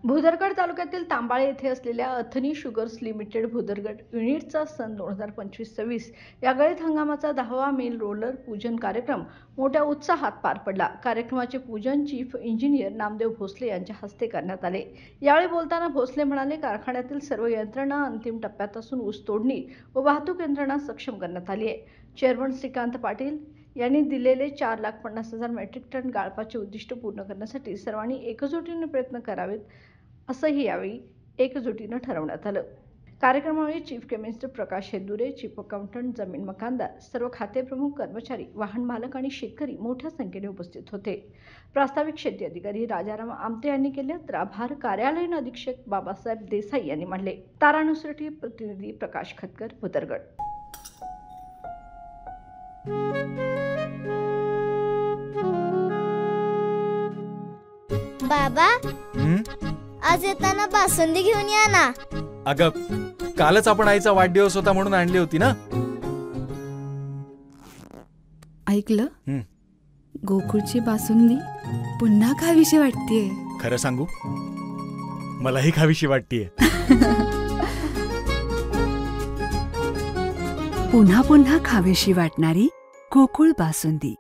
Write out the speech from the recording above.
भुदरगड तालुक्यातील तांबाळे येथे असलेल्या अथनी शुगर्स लिमिटेड भुदरगड युनिटचा सन 2025-26 या गळीत हंगामाचा 10वा मिल रोलर पूजन कार्यक्रम मोठ्या उत्साहात पार पडला। कार्यक्रमाचे पूजन चीफ इंजिनियर नामदेव भोसले यांच्या हस्ते करण्यात आले। यावेळी बोलताना भोसले म्हणाले, कारखान्यातील सर्व यंत्रणा अंतिम टप्प्यात असून ऊस तोडणी व वाहतूक यंत्रणा सक्षम करण्यात आली आहे। चेअरमन श्रीकांत पाटील यांनी दिलेले 4,50,000 मेट्रिक टन गाळपाचे उद्दिष्ट पूर्ण करण्यासाठी सर्वांनी एकजुटीने प्रयत्न करावेत असंही यावेळी एकजुटीनं ठरवण्यात आलं। कार्यक्रमावेळी चीफ केमिस्ट प्रकाश हेदुरे, चीफ अकाउंटंट जमीन मकानदार, सर्व खाते प्रमुख, कर्मचारी, वाहन मालक आणि शेतकरी मोठ्या संख्येने उपस्थित होते। प्रास्ताविक शेती अधिकारी राजाराम आमते यांनी केले, तर आभार कार्यालयीन अधीक्षक बाबासाहेब देसाई यांनी मानले। तारा न्यूजसाठी प्रतिनिधी प्रकाश खतकर, भुदरगड। बाबा, आज येताना बासुंदी घेऊन या ना। अगं, कालच आपण आईचा वाढदिवस होता म्हणून आणली होती ना। ऐकलं, गोकुळची बासुंदी पुन्हा खावीशी वाटतेय। खरं सांगू, मलाही खावीशी वाटतेय। पुन्हा पुन्हा खावीशी वाटणारी गोकुळ बासुंदी।